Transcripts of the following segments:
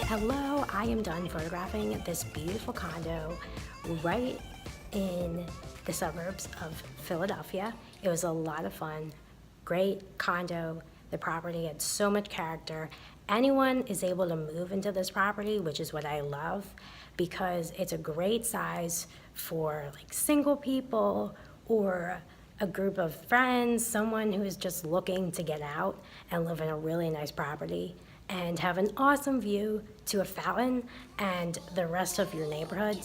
Hello, I am done photographing this beautiful condo right in the suburbs of Philadelphia. It was a lot of fun, great condo. The property had so much character. Anyone is able to move into this property, which is what I love, because it's a great size for like single people or a group of friends, someone who is just looking to get out and live in a really nice property and have an awesome view to a fountain and the rest of your neighborhood.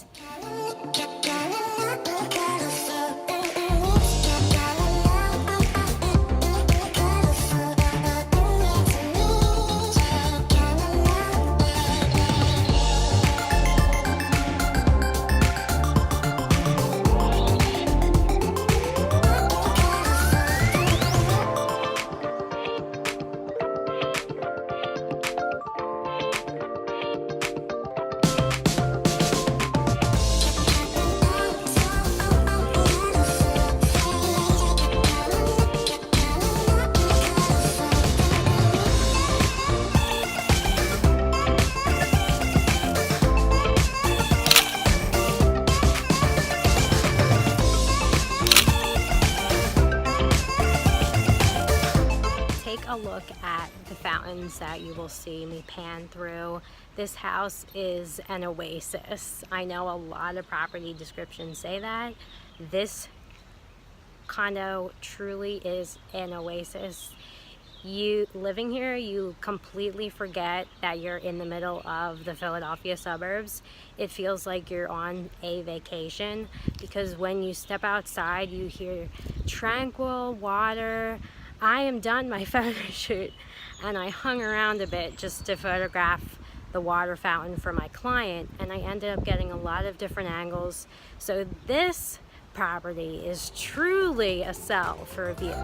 Take a look at the fountains that you will see me pan through. This house is an oasis. I know a lot of property descriptions say that. This condo truly is an oasis. You living here, you completely forget that you're in the middle of the Philadelphia suburbs. It feels like you're on a vacation because when you step outside, you hear tranquil water. I am done my photo shoot and I hung around a bit just to photograph the water fountain for my client, and I ended up getting a lot of different angles. So this property is truly a sell for a view.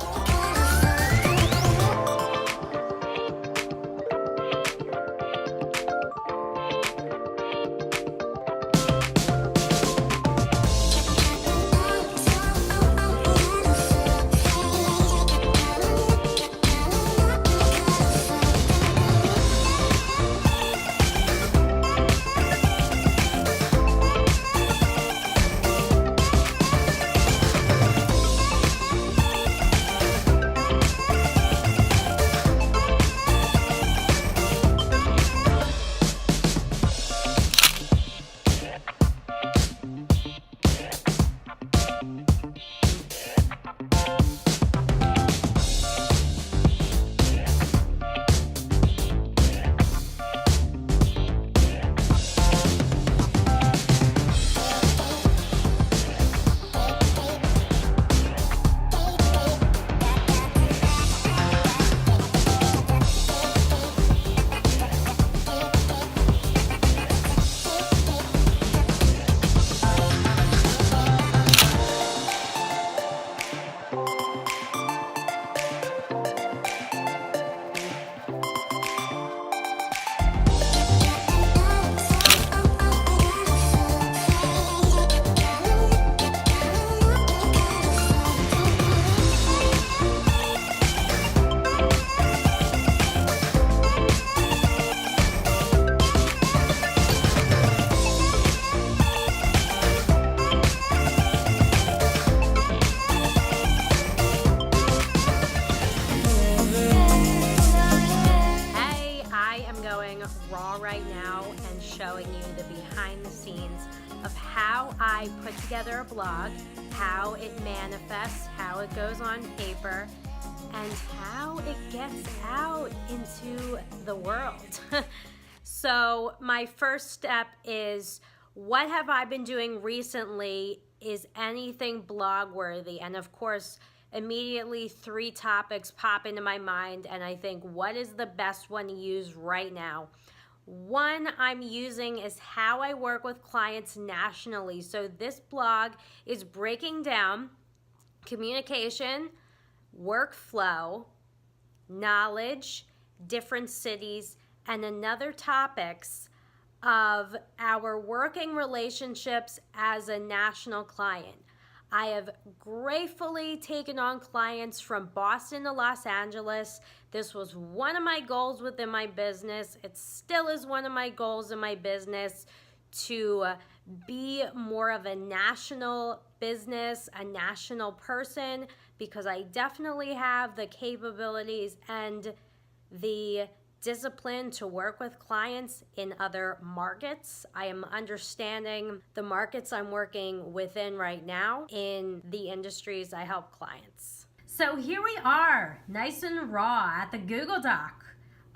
Right now and showing you the behind the scenes of how I put together a blog, how it manifests, how it goes on paper, and how it gets out into the world. So my first step is, what have I been doing recently? Is anything blog worthy? And of course, immediately 3 topics pop into my mind, and I think, what is the best one to use right now? One I'm using is how I work with clients nationally. So this blog is breaking down communication, workflow, knowledge, different cities, and another topics of our working relationships as a national client. I have gratefully taken on clients from Boston to Los Angeles. This was one of my goals within my business. It still is one of my goals in my business, to be more of a national business, a national person, because I definitely have the capabilities and the discipline to work with clients in other markets. I am understanding the markets I'm working within right now in the industries I help clients. So here we are, nice and raw at the Google Doc.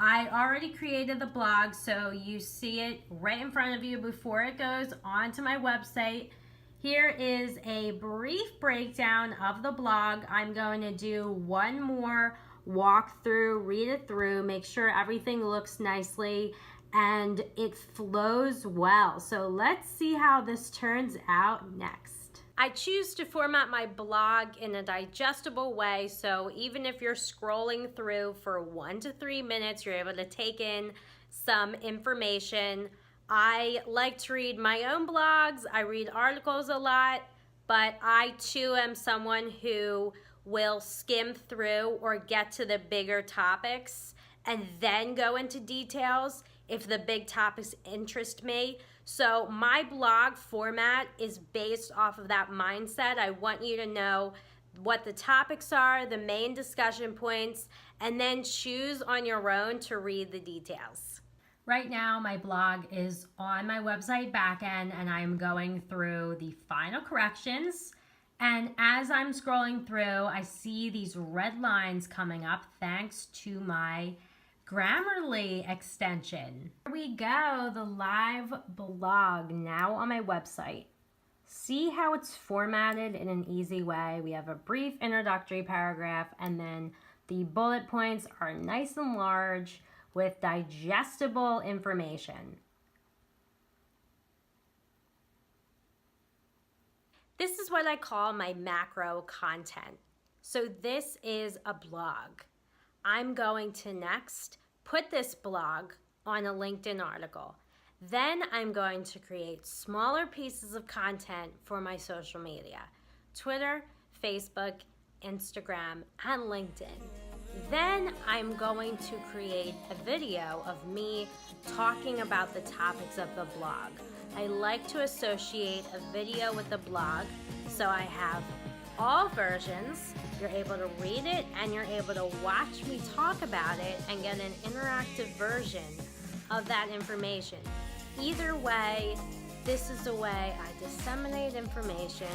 I already created the blog, so you see it right in front of you before it goes onto my website. Here is a brief breakdown of the blog. I'm going to do one more walk through, read it through, make sure everything looks nicely and it flows well. So let's see how this turns out next. I choose to format my blog in a digestible way, so even if you're scrolling through for 1 to 3 minutes, you're able to take in some information. I like to read my own blogs. I read articles a lot, but I too am someone who will skim through or get to the bigger topics and then go into details if the big topics interest me. So my blog format is based off of that mindset. I want you to know what the topics are, the main discussion points, and then choose on your own to read the details. Right now, my blog is on my website backend, and I'm going through the final corrections. And as I'm scrolling through, I see these red lines coming up thanks to my Grammarly extension. Here we go, the live blog now on my website. See how it's formatted in an easy way. We have a brief introductory paragraph, and then the bullet points are nice and large with digestible information. This is what I call my macro content. So this is a blog. I'm going to next put this blog on a LinkedIn article. Then I'm going to create smaller pieces of content for my social media, Twitter, Facebook, Instagram, and LinkedIn. Then I'm going to create a video of me talking about the topics of the blog. I like to associate a video with the blog, so I have all versions. You're able to read it and you're able to watch me talk about it and get an interactive version of that information. Either way, this is the way I disseminate information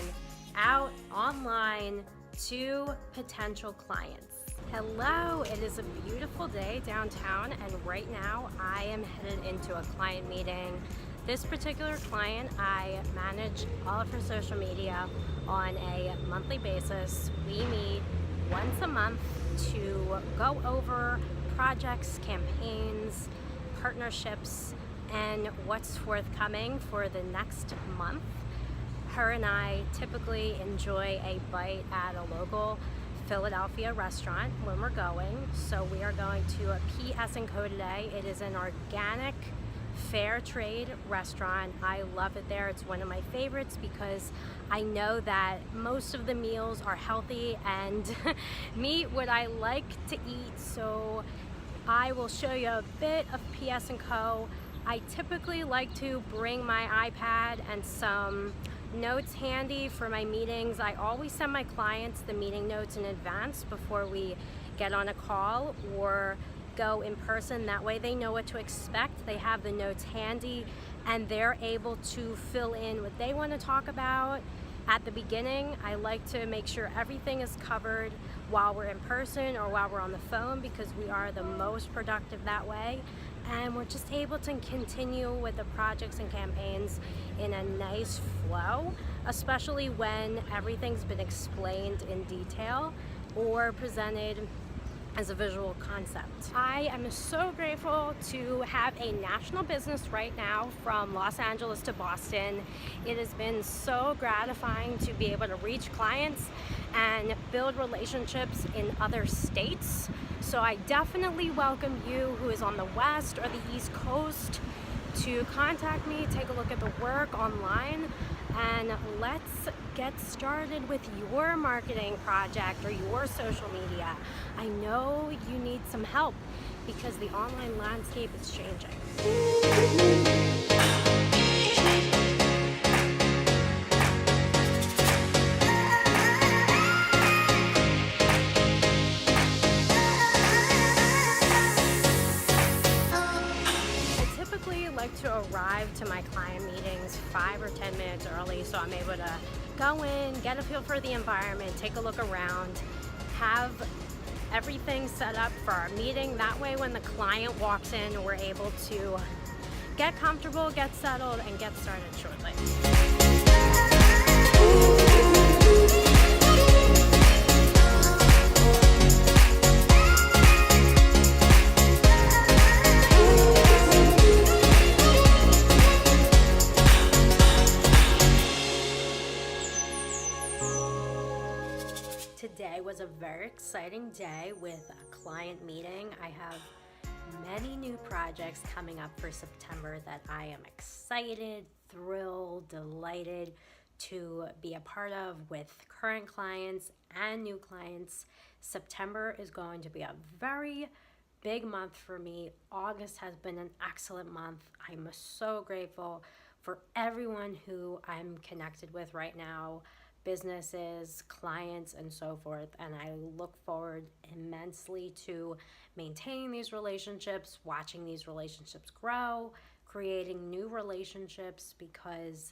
out online to potential clients. Hello, it is a beautiful day downtown, and right now I am headed into a client meeting. This particular client, I manage all of her social media on a monthly basis. We meet once a month to go over projects, campaigns, partnerships, and what's forthcoming for the next month. Her and I typically enjoy a bite at a local Philadelphia restaurant when we're going. So we are going to a P.S.&Co. today. It is an organic fair trade restaurant. I love it there. It's one of my favorites because I know that most of the meals are healthy and meet what I like to eat. So I will show you a bit of P.S.&Co. I typically like to bring my iPad and some notes handy for my meetings. I always send my clients the meeting notes in advance before we get on a call or go in person. That way they know what to expect. They have the notes handy and they're able to fill in what they want to talk about at the beginning. I like to make sure everything is covered while we're in person or while we're on the phone, because we are the most productive that way. And we're just able to continue with the projects and campaigns in a nice flow, especially when everything's been explained in detail or presented as a visual concept. I am so grateful to have a national business right now from Los Angeles to Boston. It has been so gratifying to be able to reach clients and build relationships in other states. So I definitely welcome you who is on the West or the East Coast to contact me, take a look at the work online, and let's get started with your marketing project or your social media. I know you need some help because the online landscape is changing. To arrive to my client meetings 5 or 10 minutes early so I'm able to go in, get a feel for the environment, take a look around, have everything set up for our meeting. That way when the client walks in, we're able to get comfortable, get settled, and get started shortly. Today was a very exciting day with a client meeting. I have many new projects coming up for September that I am excited, thrilled, delighted to be a part of with current clients and new clients. September is going to be a very big month for me. August has been an excellent month. I'm so grateful for everyone who I'm connected with right now, businesses, clients, and so forth. And I look forward immensely to maintaining these relationships, watching these relationships grow, creating new relationships, because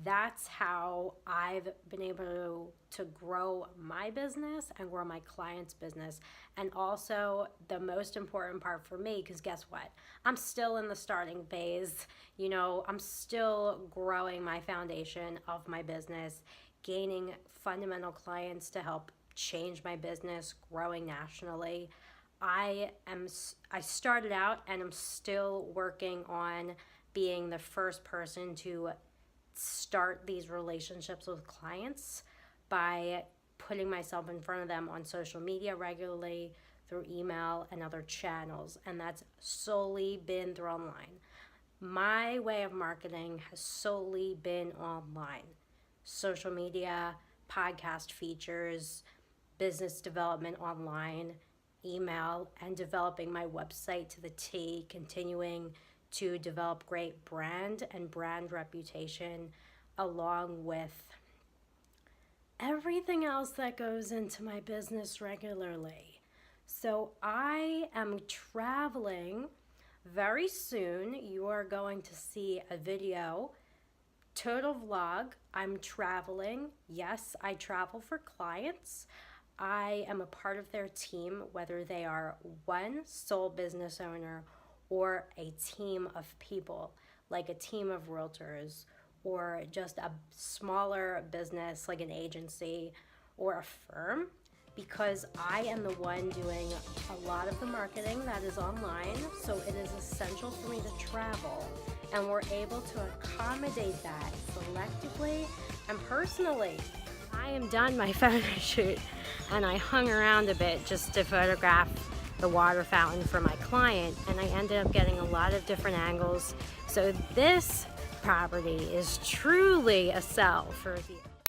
that's how I've been able to grow my business and grow my clients' business. And also the most important part for me, because guess what? I'm still in the starting phase. I'm still growing my foundation of my business, gaining fundamental clients to help change my business, growing nationally. I started out and I'm still working on being the first person to start these relationships with clients by putting myself in front of them on social media regularly, through email and other channels, and that's solely been through online. My way of marketing has solely been online. Social media, podcast features, business development online, email, and developing my website to the T, continuing to develop great brand and brand reputation, along with everything else that goes into my business regularly. So I am traveling very soon. You are going to see a video, total vlog. I'm traveling. Yes, I travel for clients. I am a part of their team, whether they are one sole business owner or a team of people, like a team of realtors, or just a smaller business like an agency or a firm, because I am the one doing a lot of the marketing that is online. So it is essential for me to travel, and we're able to accommodate that selectively and personally. I am done my photo shoot, and I hung around a bit just to photograph the water fountain for my client, and I ended up getting a lot of different angles. So this property is truly a sell for you.